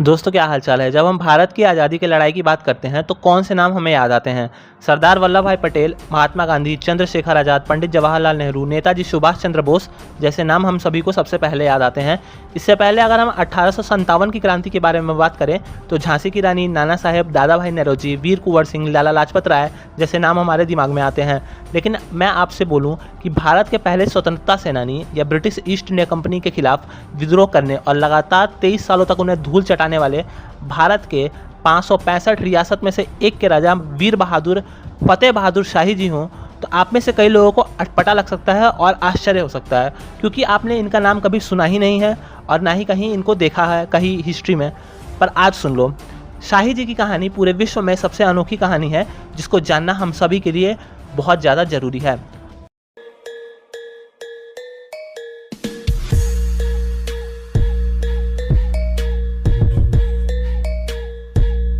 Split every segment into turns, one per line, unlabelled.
दोस्तों क्या हालचाल है। जब हम भारत की आज़ादी की लड़ाई की बात करते हैं तो कौन से नाम हमें याद आते हैं। सरदार वल्लभ भाई पटेल, महात्मा गांधी, चंद्रशेखर आज़ाद, पंडित जवाहरलाल नेहरू, नेताजी सुभाष चंद्र बोस जैसे नाम हम सभी को सबसे पहले याद आते हैं। इससे पहले अगर हम 1857 की क्रांति के बारे में बात करें तो झांसी की रानी, नाना साहेब, दादा भाई नौरोजी, वीर कुंवर सिंह, लाला लाजपत राय जैसे नाम हमारे दिमाग में आते हैं। लेकिन मैं आपसे बोलूं कि भारत के पहले स्वतंत्रता सेनानी या ब्रिटिश ईस्ट इंडिया कंपनी के खिलाफ विद्रोह करने और लगातार 23 सालों तक उन्हें धूल चटाने वाले भारत के 565 रियासत में से एक के राजा वीर बहादुर फतेह बहादुर शाही जी हों तो आप में से कई लोगों को अटपटा लग सकता है और आश्चर्य हो सकता है, क्योंकि आपने इनका नाम कभी सुना ही नहीं है और ना ही कहीं इनको देखा है कहीं हिस्ट्री में। पर आज सुन लो, शाही जी की कहानी पूरे विश्व में सबसे अनोखी कहानी है जिसको जानना हम सभी के लिए बहुत ज़्यादा ज़रूरी है।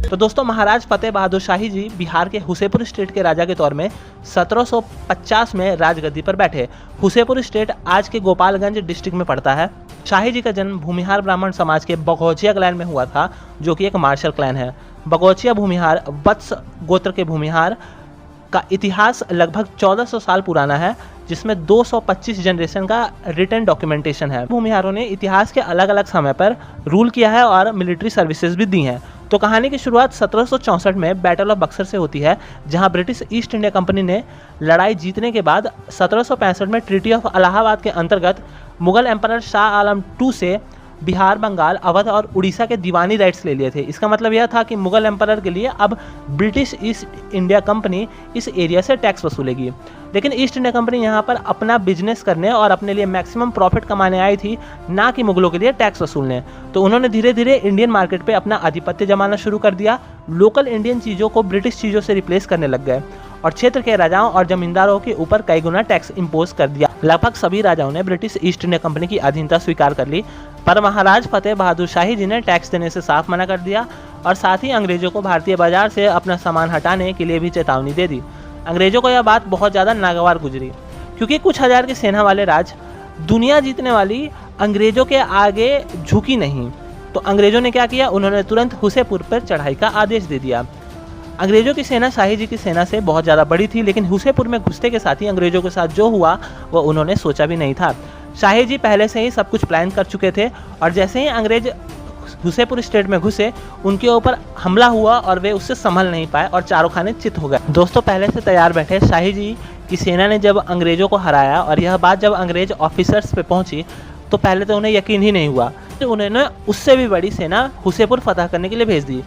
तो दोस्तों, महाराज फतेह बहादुर शाही जी बिहार के हुसेपुर स्टेट के राजा के तौर में 1750 में राजगद्दी पर बैठे। हुसेपुर स्टेट आज के गोपालगंज डिस्ट्रिक्ट में पड़ता है। शाही जी का जन्म भूमिहार ब्राह्मण समाज के बघौचिया क्लैन में हुआ था, जो कि एक मार्शल क्लैन है। बघौचिया भूमिहार वत्स गोत्र के भूमिहार का इतिहास लगभग 1400 साल पुराना है, जिसमें 225 जनरेशन का रिटन डॉक्यूमेंटेशन है। भूमिहारों ने इतिहास के अलग अलग समय पर रूल किया है और मिलिट्री सर्विसेज भी दी हैं। तो कहानी की शुरुआत 1764 में बैटल ऑफ बक्सर से होती है, जहां ब्रिटिश ईस्ट इंडिया कंपनी ने लड़ाई जीतने के बाद 1765 में ट्रीटी ऑफ इलाहाबाद के अंतर्गत मुगल एम्परर शाह आलम II से बिहार, बंगाल, अवध और उड़ीसा के दीवानी राइट्स ले लिए थे। इसका मतलब यह था कि मुगल एम्परर के लिए अब ब्रिटिश ईस्ट इंडिया कंपनी इस एरिया से टैक्स वसूलेगी। लेकिन ईस्ट इंडिया कंपनी यहाँ पर अपना बिजनेस करने और अपने लिए मैक्सिमम प्रॉफिट कमाने आई थी, ना कि मुगलों के लिए टैक्स वसूलने। तो उन्होंने धीरे धीरे इंडियन मार्केट पे अपना आधिपत्य जमाना शुरू कर दिया। लोकल इंडियन चीज़ों को ब्रिटिश चीज़ों से रिप्लेस करने लग गए और क्षेत्र के राजाओं और जमींदारों के ऊपर कई गुना टैक्स इम्पोज कर दिया। लगभग सभी राजाओं ने ब्रिटिश ईस्ट इंडिया कंपनी की अधीनता स्वीकार कर ली, पर महाराज फतेह बहादुर शाही जी ने टैक्स देने से साफ मना कर दिया और साथ ही अंग्रेजों को भारतीय बाजार से अपना सामान हटाने के लिए भी चेतावनी दे दी। अंग्रेजों को यह बात बहुत ज़्यादा नागवार गुजरी, क्योंकि कुछ हजार की सेना वाले राज दुनिया जीतने वाली अंग्रेजों के आगे झुकी नहीं। तो अंग्रेजों ने क्या किया, उन्होंने तुरंत हुसेपुर पर चढ़ाई का आदेश दे दिया। अंग्रेजों की सेना शाही जी की सेना से बहुत ज़्यादा बड़ी थी, लेकिन हुसेपुर में घुसते के साथ ही अंग्रेजों के साथ जो हुआ वो उन्होंने सोचा भी नहीं था। शाही जी पहले से ही सब कुछ प्लान कर चुके थे और जैसे ही अंग्रेज हुसेपुर स्टेट में घुसे, उनके ऊपर हमला हुआ और वे उससे संभल नहीं पाए और चारों खाने चित हो गए। दोस्तों, पहले से तैयार बैठे शाही जी की सेना ने जब अंग्रेजों को हराया और यह बात जब अंग्रेज ऑफिसर्स पे पहुंची तो पहले तो उन्हें यकीन ही नहीं हुआ। तो उन्होंने उससे भी बड़ी सेना हुसेपुर फतह करने के लिए भेज दी।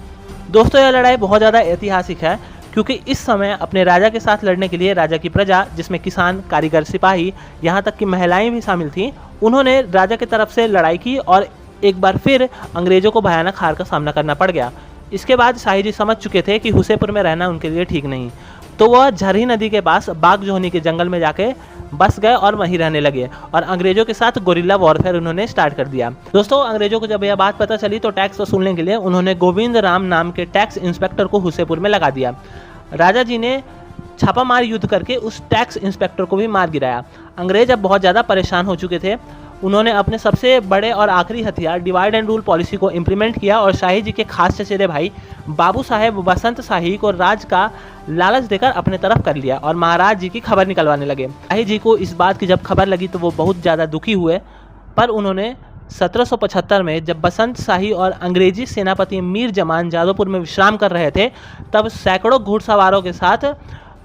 दोस्तों, यह लड़ाई बहुत ज़्यादा ऐतिहासिक है, क्योंकि इस समय अपने राजा के साथ लड़ने के लिए राजा की प्रजा, जिसमें किसान, कारीगर, सिपाही, यहाँ तक कि महिलाएं भी शामिल थीं, उन्होंने राजा की तरफ से लड़ाई की और एक बार फिर अंग्रेजों को भयानक हार का सामना करना पड़ गया। इसके बाद शाही जी समझ चुके थे कि हुसेपुर में रहना उनके लिए ठीक नहीं, तो वह झरही नदी के पास बागजोहनी के जंगल में जाके बस गए और वहीं रहने लगे और अंग्रेजों के साथ गोरिल्ला वॉरफेयर उन्होंने स्टार्ट कर दिया। दोस्तों, अंग्रेजों को जब यह बात पता चली तो टैक्स वसूलने के लिए उन्होंने गोविंद राम नाम के टैक्स इंस्पेक्टर को हुसेपुर में लगा दिया। राजा जी ने छापामार युद्ध करके उस टैक्स इंस्पेक्टर को भी मार गिराया। अंग्रेज अब बहुत ज़्यादा परेशान हो चुके थे। उन्होंने अपने सबसे बड़े और आखिरी हथियार डिवाइड एंड रूल पॉलिसी को इम्प्लीमेंट किया और शाही जी के खास चचेरे भाई बाबू साहेब बसंत शाही को राज का लालच देकर अपने तरफ कर लिया और महाराज जी की खबर निकलवाने लगे। शाही जी को इस बात की जब खबर लगी तो वो बहुत ज़्यादा दुखी हुए, पर उन्होंने 1775 में जब बसंत शाही और अंग्रेजी सेनापति मीर जमान जादवपुर में विश्राम कर रहे थे, तब सैकड़ों घुड़सवारों के साथ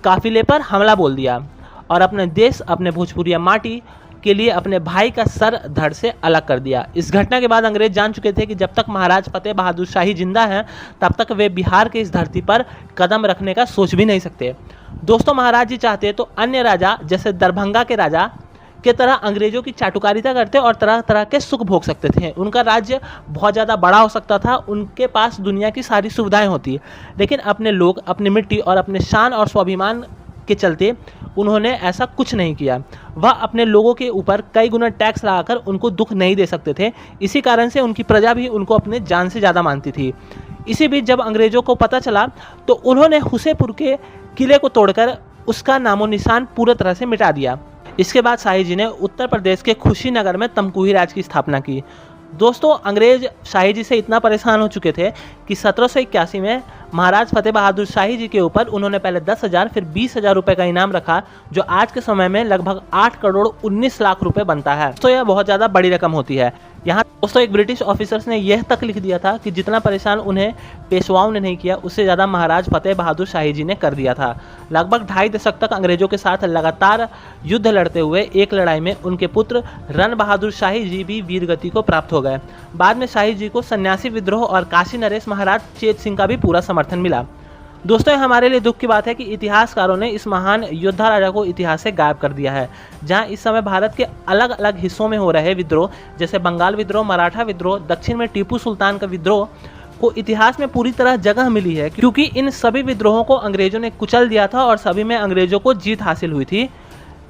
काफिले पर हमला बोल दिया और अपने देश, अपने भोजपुरिया माटी के लिए अपने भाई का सर धड़ से अलग कर दिया। इस घटना के बाद अंग्रेज जान चुके थे कि जब तक महाराज फतेह बहादुर शाही जिंदा हैं तब तक वे बिहार के इस धरती पर कदम रखने का सोच भी नहीं सकते। दोस्तों, महाराज जी चाहते तो अन्य राजा जैसे दरभंगा के राजा के तरह अंग्रेजों की चाटुकारिता करते और तरह तरह के सुख भोग सकते थे। उनका राज्य बहुत ज़्यादा बड़ा हो सकता था, उनके पास दुनिया की सारी सुविधाएं होती, लेकिन अपने लोग, अपनी मिट्टी और अपने शान और स्वाभिमान के चलते उन्होंने ऐसा कुछ नहीं किया। वह अपने लोगों के ऊपर कई गुना टैक्स लगाकर उनको दुख नहीं दे सकते थे। इसी कारण से उनकी प्रजा भी उनको अपने जान से ज़्यादा मानती थी। इसी बीच जब अंग्रेजों को पता चला तो उन्होंने हुसेपुर के किले को तोड़कर उसका नामो निशान पूरी तरह से मिटा दिया। इसके बाद शाही जी ने उत्तर प्रदेश के खुशीनगर में तमकुही राज की स्थापना की। दोस्तों अंग्रेज शाही जी से इतना परेशान हो चुके थे कि 1781 में महाराज फतेह बहादुर शाही जी के ऊपर उन्होंने पहले 10,000 फिर 20,000 रुपए का इनाम रखा, जो आज के समय में लगभग 8 करोड़ 19 लाख रुपए बनता है। तो यह बहुत ज़्यादा बड़ी रकम होती है। यहाँ दोस्तों एक ब्रिटिश ऑफिसर्स ने यह तक लिख दिया था कि जितना परेशान उन्हें पेशवाओं ने नहीं किया, उससे ज़्यादा महाराज फतेह बहादुर शाही जी ने कर दिया था। लगभग 2.5 दशक तक अंग्रेजों के साथ लगातार युद्ध लड़ते हुए एक लड़ाई में उनके पुत्र रन बहादुर शाही जी भी वीरगति को प्राप्त हो गए। बाद में शाही जी को सन्यासी विद्रोह और काशी नरेश महाराज चेत सिंह का भी पूरा समर्थन मिला। दोस्तों हमारे लिए दुख की बात है कि इतिहासकारों ने इस महान योद्धा राजा को इतिहास से गायब कर दिया है। जहां इस समय भारत के अलग अलग हिस्सों में हो रहे विद्रोह, जैसे बंगाल विद्रोह, मराठा विद्रोह, दक्षिण में टीपू सुल्तान का विद्रोह को इतिहास में पूरी तरह जगह मिली है, क्योंकि इन सभी विद्रोहों को अंग्रेजों ने कुचल दिया था और सभी में अंग्रेजों को जीत हासिल हुई थी।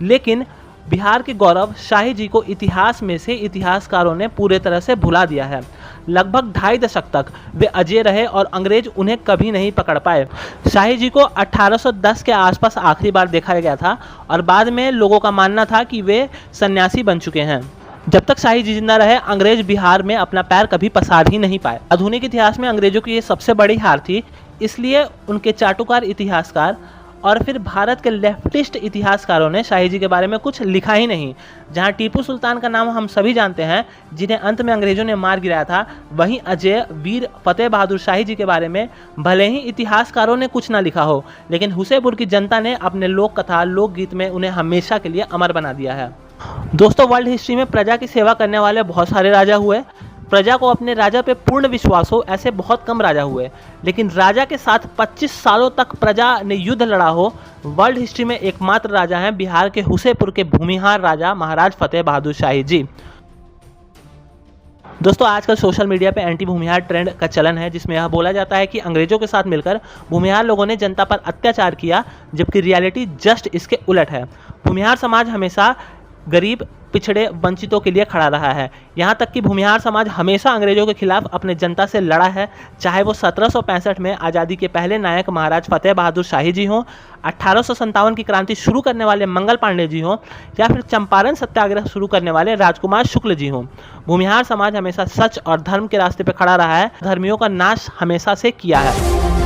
लेकिन बिहार के गौरव शाही जी को इतिहास में से इतिहासकारों ने पूरे तरह से भुला दिया है। लगभग 2.5 दशक तक वे अजय रहे और अंग्रेज उन्हें कभी नहीं पकड़ पाए। शाही जी को 1810 के आसपास आखिरी बार देखा गया था और बाद में लोगों का मानना था कि वे सन्यासी बन चुके हैं। जब तक शाही जी जिंदा रहे, अंग्रेज बिहार में अपना पैर कभी पसार ही नहीं पाए। आधुनिक इतिहास में अंग्रेजों की ये सबसे बड़ी हार थी, इसलिए उनके चाटुकार इतिहासकार और फिर भारत के लेफ्टिस्ट इतिहासकारों ने शाही जी के बारे में कुछ लिखा ही नहीं। जहां टीपू सुल्तान का नाम हम सभी जानते हैं, जिन्हें अंत में अंग्रेजों ने मार गिराया था, वहीं अजय वीर फतेह बहादुर शाही जी के बारे में भले ही इतिहासकारों ने कुछ ना लिखा हो, लेकिन हुसैपुर की जनता ने अपने लोक कथा लोकगीत में उन्हें हमेशा के लिए अमर बना दिया है। दोस्तों वर्ल्ड हिस्ट्री में प्रजा की सेवा करने वाले बहुत सारे राजा हुए। प्रजा को अपने राजा पे पूर्ण विश्वास हो, ऐसे बहुत कम राजा हुए। लेकिन राजा के साथ 25 सालों तक प्रजा ने युद्ध लड़ा हो, वर्ल्ड हिस्ट्री में एकमात्र राजा हैं बिहार के हुसैपुर के भूमिहार राजा महाराज फतेह बहादुर शाही जी। दोस्तों आजकल सोशल मीडिया पे एंटी भूमिहार ट्रेंड का चलन है, जिसमें यह बोला जाता है कि अंग्रेजों के साथ मिलकर भूमिहार लोगों ने जनता पर अत्याचार किया, जबकि रियलिटी जस्ट इसके उलट है। भूमिहार समाज हमेशा गरीब, पिछड़े, वंचितों के लिए खड़ा रहा है। यहाँ तक कि भूमिहार समाज हमेशा अंग्रेजों के खिलाफ अपने जनता से लड़ा है, चाहे वो 1765 में आज़ादी के पहले नायक महाराज फतेह बहादुर शाही जी हों, 1857 की क्रांति शुरू करने वाले मंगल पांडे जी हों, या फिर चंपारण सत्याग्रह शुरू करने वाले राजकुमार शुक्ल जी हों। भूमिहार समाज हमेशा सच और धर्म के रास्ते पर खड़ा रहा है, धर्मियों का नाश हमेशा से किया है।